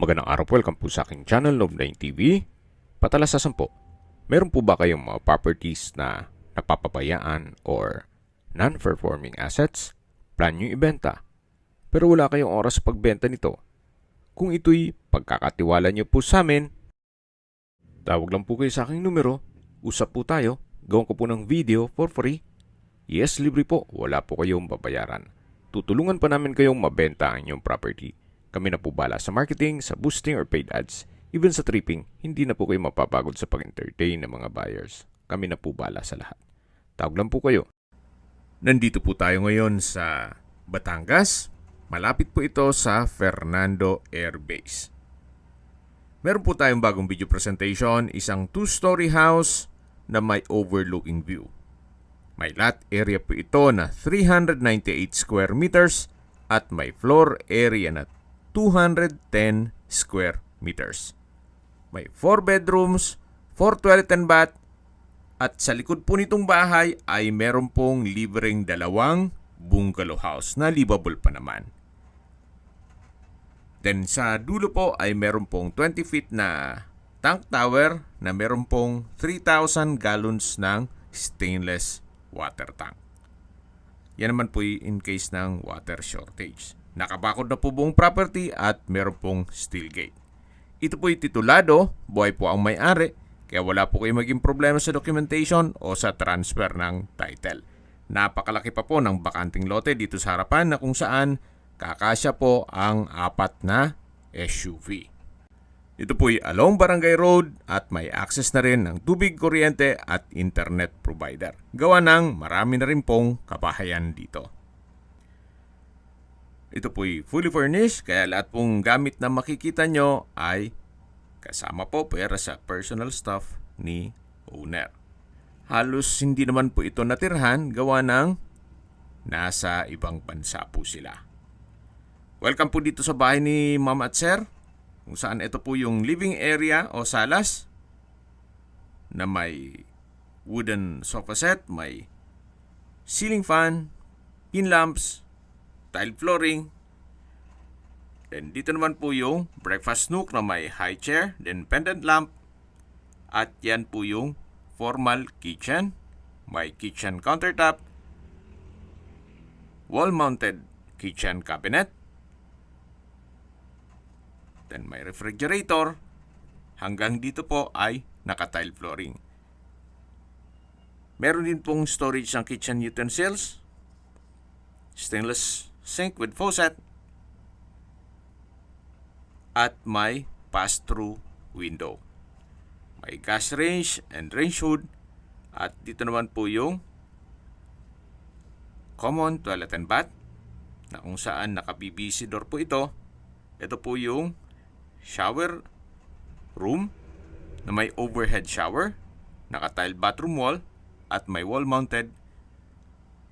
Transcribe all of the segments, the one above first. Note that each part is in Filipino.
Magandang araw po, welcome po sa aking channel, Love9 TV. Patalasasan po, meron po ba kayong mga properties na napapabayaan or non-performing assets? Plan nyo ibenta, pero wala kayong oras sa pagbenta nito. Kung ito'y pagkakatiwala nyo po sa amin, tawag lang po kayo sa aking numero, usap po tayo, gawin ko po ng video for free. Yes, libre po, wala po kayong babayaran. Tutulungan pa namin kayong mabenta ang inyong property. Kami na po bala sa marketing, sa boosting or paid ads. Even sa tripping, hindi na po kayo mapapagod sa pag-entertain ng mga buyers. Kami na po bala sa lahat. Tawag lang po kayo. Nandito po tayo ngayon sa Batangas. Malapit po ito sa Fernando Air Base. Meron po tayong bagong video presentation, isang 2-story house na may overlooking view. May lot area po ito na 398 square meters at may floor area na 210 square meters. May 4 bedrooms, 4 toilet and bath, at sa likod po nitong bahay ay meron pong libreng dalawang bungalow house na livable pa naman. Then sa dulo po ay meron pong 20 feet na tank tower na meron pong 3,000 gallons ng stainless water tank. Yan naman po in case ng water shortage. Nakabakod na po buong property at meron pong steel gate. Ito po'y titulado, buhay po ang may-ari, kaya wala po kayo maging problema sa documentation o sa transfer ng title. Napakalaki pa po ng bakanting lote dito sa harapan na kung saan kakasya po ang 4 na SUV. Ito po'y along Barangay Road at may access na rin ng tubig, kuryente at internet provider. Gawa ng marami na rin pong kabahayan dito. Ito po'y fully furnished kaya lahat pong gamit na makikita nyo ay kasama po pera sa personal stuff ni owner. Halos hindi naman po ito natirhan gawa ng nasa ibang bansa po sila. Welcome po dito sa bahay ni Ma'am at Sir, kung saan ito po yung living area o salas na may wooden sofa set, may ceiling fan, pin lamps, tile flooring. Then dito naman po yung breakfast nook na may high chair, then pendant lamp. At yan po yung formal kitchen. May kitchen countertop, wall-mounted kitchen cabinet. Then may refrigerator. Hanggang dito po ay naka-tile flooring. Meron din pong storage ng kitchen utensils. Stainless sink with faucet. At may pass-through window. May gas range and range hood. At dito naman po yung common toilet and bath na kung saan naka-PVC door po ito. Ito po yung shower room na may overhead shower, naka-tile bathroom wall at may wall-mounted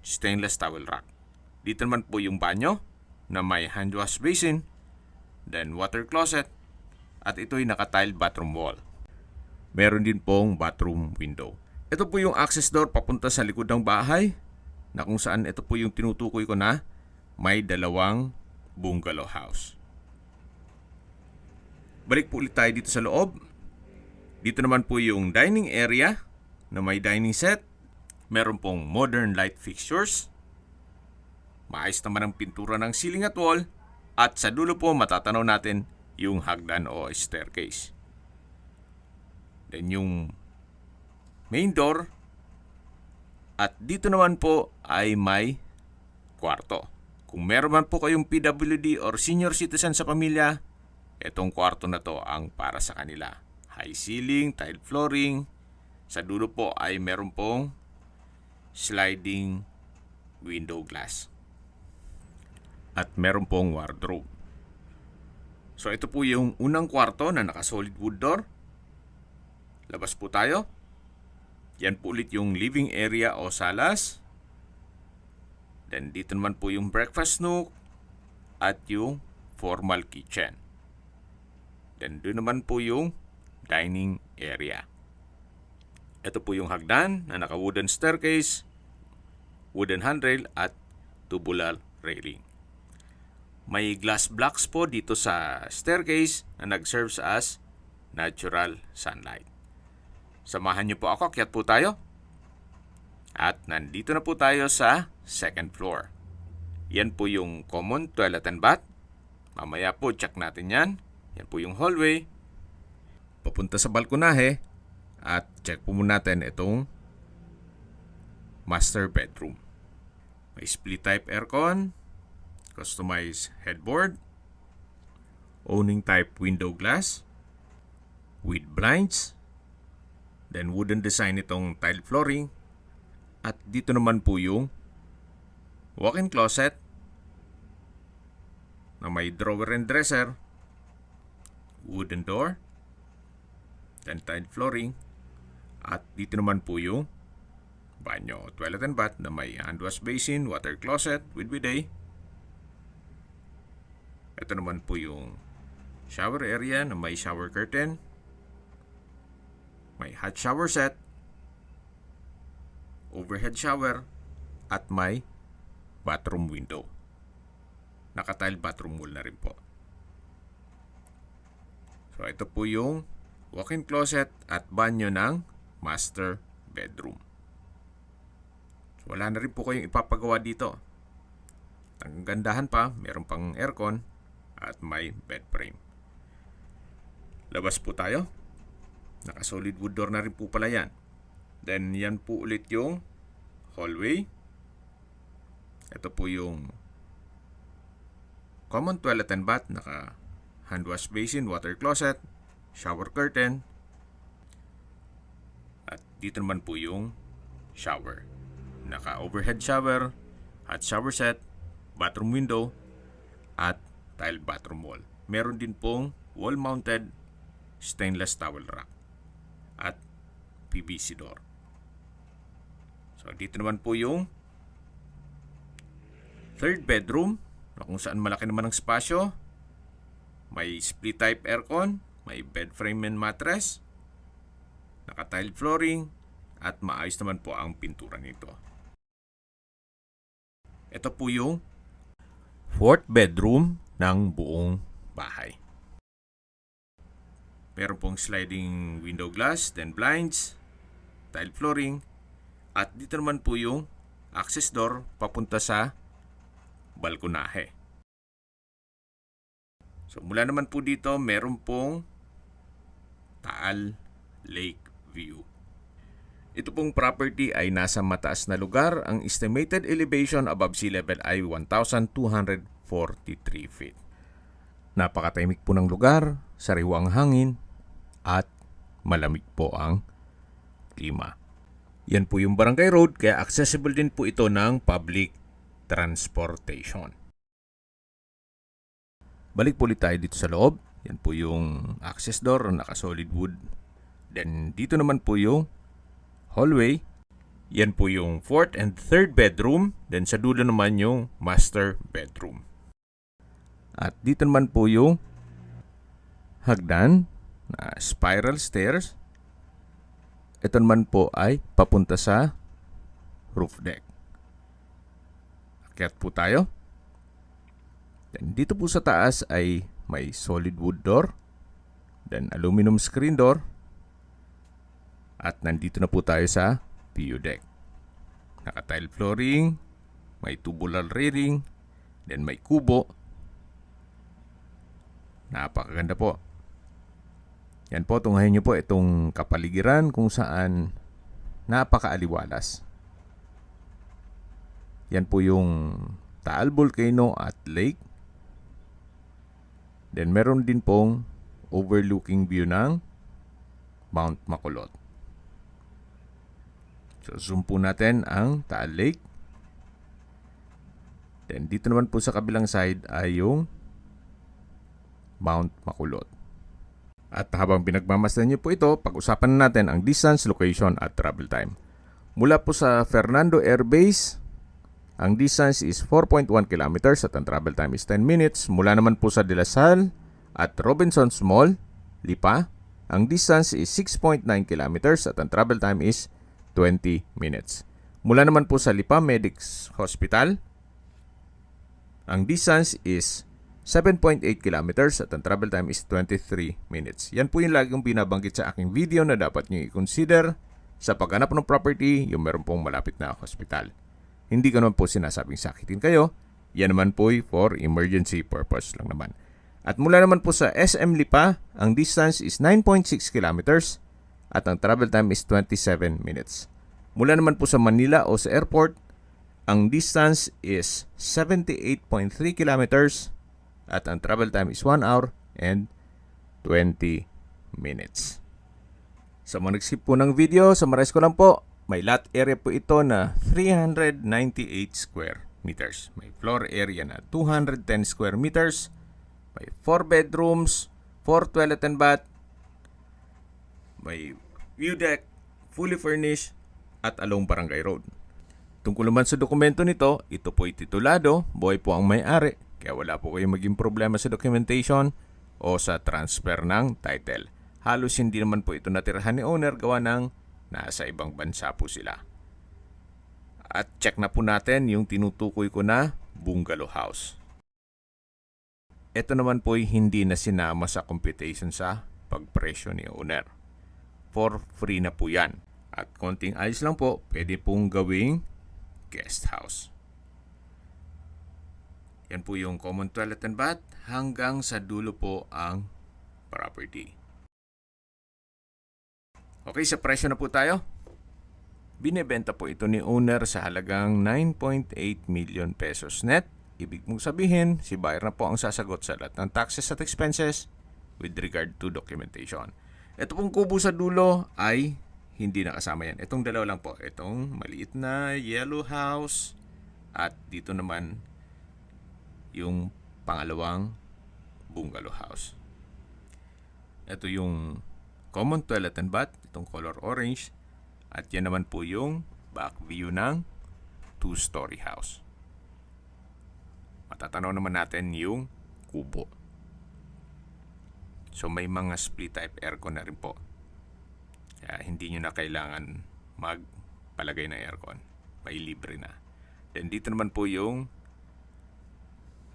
stainless towel rack. Dito naman po yung banyo na may hand wash basin, then water closet, at ito'y naka-tile bathroom wall. Meron din pong bathroom window. Ito po yung access door papunta sa likod ng bahay na kung saan ito po yung tinutukoy ko na may dalawang bungalow house. Balik po ulit tayo dito sa loob. Dito naman po yung dining area na may dining set. Meron pong modern light fixtures. Maayos naman ang pintura ng ceiling at wall. At sa dulo po matatanaw natin yung hagdan o staircase. Then yung main door. At dito naman po ay may kwarto. Kung meron man po kayong PWD or senior citizen sa pamilya, itong kwarto na to ang para sa kanila. High ceiling, tile flooring. Sa dulo po ay meron pong sliding window glass. At meron pong wardrobe. So ito po yung unang kwarto na naka-solid wood door. Labas po tayo. Yan po ulit yung living area o salas. Then dito naman po yung breakfast nook at yung formal kitchen. Then doon naman po yung dining area. Ito po yung hagdan na naka-wooden staircase, wooden handrail at tubular railing. May glass blocks po dito sa staircase na nag-serves as natural sunlight. Samahan niyo po ako, akyat po tayo. At nandito na po tayo sa second floor. Yan po yung common toilet and bath. Mamaya po check natin yan. Yan po yung hallway. Papunta sa balkonahe. At check po muna natin itong master bedroom. May split type aircon. Customized headboard. Owning type window glass. With blinds. Then wooden design itong tile flooring. At dito naman po yung walk-in closet na may drawer and dresser, wooden door, then tile flooring, at dito naman po yung banyo, toilet and bath na may hand wash basin, water closet with bidet. Ito naman po yung shower area na may shower curtain, may hot shower set, overhead shower, at may bathroom window. Naka-tile bathroom wall na rin po. So ito po yung walk-in closet at banyo ng master bedroom. So, wala na rin po kayong ipapagawa dito. Ang gandahan pa, meron pang aircon at may bed frame. Labas po tayo. Naka-solid wood door na rin po pala yan. Then, yan po ulit yung hallway. Ito po yung common toilet and bath. Naka hand wash basin, water closet, shower curtain. At dito naman po yung shower. Naka overhead shower, hot shower set, bathroom window, at tile bathroom wall. Meron din pong wall-mounted stainless towel rack at PVC door. So, dito naman po yung third bedroom na kung saan malaki naman ang spasyo. May split type aircon, may bed frame and mattress, naka-tile flooring, at maayos naman po ang pintura nito. Ito po yung fourth bedroom ng buong bahay. Meron pong sliding window glass, then blinds, tile flooring, at dito naman po yung access door papunta sa balkonahe. So mula naman po dito, meron pong Taal Lake View. Ito pong property ay nasa mataas na lugar. Ang estimated elevation above sea level ay 1,243 feet. Napakatahimik po ng lugar, sariwang hangin, at malamig po ang klima. Yan po yung Barangay Road, kaya accessible din po ito ng public transportation. Balik po ulit tayo dito sa loob. Yan po yung access door, naka-solid wood. Then dito naman po yung hallway. Yan po yung fourth and third bedroom. Then sa dulo naman yung master bedroom. At dito naman po yung hagdan na spiral stairs. Ito naman po ay papunta sa roof deck. Akyat po tayo. Then dito po sa taas ay may solid wood door. Then aluminum screen door. At nandito na po tayo sa PU deck. Naka-tile flooring, may tubular railing, then may kubo. Napakaganda po. Yan po, tunghayin nyo po itong kapaligiran kung saan napakaaliwalas. Yan po yung Taal Volcano at Lake. Then meron din pong overlooking view ng Mount Makulot. So zoom po natin ang Taal Lake. Then dito naman po sa kabilang side ay yung Mount Makulot. At habang pinagmamasdan niyo po ito, pag-usapan natin ang distance, location at travel time. Mula po sa Fernando Air Base, ang distance is 4.1 kilometers at ang travel time is 10 minutes. Mula naman po sa De La Salle at Robinsons Mall, Lipa, ang distance is 6.9 kilometers at ang travel time is 20 minutes. Mula naman po sa Lipa Medics Hospital, ang distance is 7.8 kilometers at ang travel time is 23 minutes. Yan po yung lagi kong binabanggit sa aking video na dapat nyo i-consider sa paghanap ng property yung meron pong malapit na hospital. Hindi ko naman po sinasabing sakitin kayo. Yan naman po for emergency purpose lang naman. At mula naman po sa SM Lipa, ang distance is 9.6 kilometers at ang travel time is 27 minutes. Mula naman po sa Manila o sa airport, ang distance is 78.3 kilometers at ang travel time is 1 hour and 20 minutes. Sa mga nag-skip po ng video, summarize ko lang po, may lot area po ito na 398 square meters. May floor area na 210 square meters. May 4 bedrooms, 4 toilet and bath. May view deck, fully furnished, at along Barangay Road. Tungkol naman sa dokumento nito, ito po'y titulado, buhay po ang may-ari, kaya wala po kayong maging problema sa documentation o sa transfer ng title. Halos hindi naman po ito natirahan ni owner gawa ng nasa ibang bansa po sila. At check na po natin yung tinutukoy ko na bungalow house. Ito naman po hindi na sinama sa computation sa pagpresyo ni owner. For free na po yan. At konting ayos lang po, pwede pong gawing guest house. Yan po yung common toilet and bath hanggang sa dulo po ang property. Okay, sa presyo na po tayo. Binebenta po ito ni owner sa halagang 9.8 million pesos net. Ibig mong sabihin, si buyer na po ang sasagot sa lahat ng taxes at expenses with regard to documentation. Ito pong kubo sa dulo ay hindi nakasama yan. Itong dalawa lang po. Itong maliit na yellow house at dito naman yung pangalawang bungalow house. Ito yung common toilet and bath, itong color orange, at yan naman po yung back view ng 2-story house. Matatanaw naman natin yung kubo. So may mga split type aircon na rin po. Kaya hindi nyo na kailangan magpalagay ng aircon. May libre na. Then dito naman po yung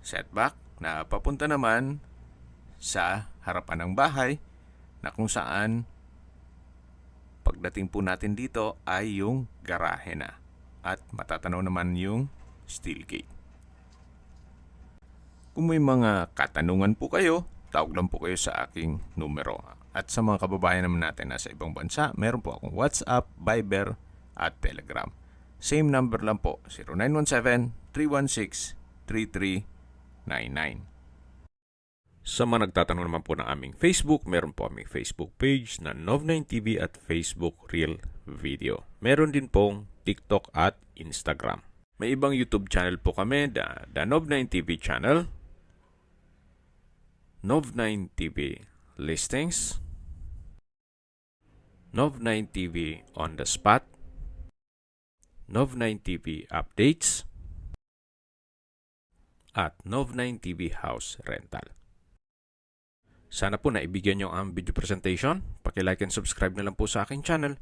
setback na papunta naman sa harapan ng bahay na kung saan pagdating po natin dito ay yung garahe na. At matatanaw naman yung steel gate. Kung may mga katanungan po kayo, tawag lang po kayo sa aking numero. At sa mga kababayan naman natin nasa ibang bansa, meron po akong WhatsApp, Viber, at Telegram. Same number lang po, 0917-316-3399. Sa mga nagtatanong naman po ng aming Facebook, meron po aming Facebook page na Nov9TV at Facebook Real Video. Meron din pong TikTok at Instagram. May ibang YouTube channel po kami, the Nov9TV channel, Nov9TV Listings, Nov9TV On The Spot, Nov9TV Updates, at Nov9TV House Rental. Sana po naibigyan nyo ang video presentation. Paki-like and subscribe na lang po sa aking channel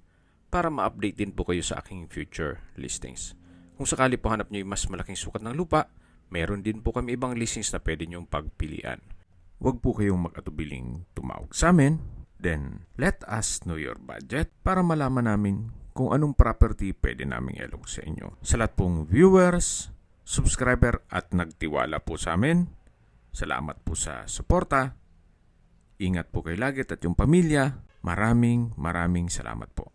para ma-update din po kayo sa aking future listings. Kung sakali po hanap nyo yung mas malaking sukat ng lupa, meron din po kami ibang listings na pwede nyong pagpilian. Huwag po kayong mag-atubiling tumawag sa amin. Then, let us know your budget para malaman namin kung anong property pwede naming ilog sa inyo. Sa lahat pong viewers, subscriber at nagtiwala po sa amin, salamat po sa suporta. Ingat po kayo lagi at yung pamilya. Maraming salamat po.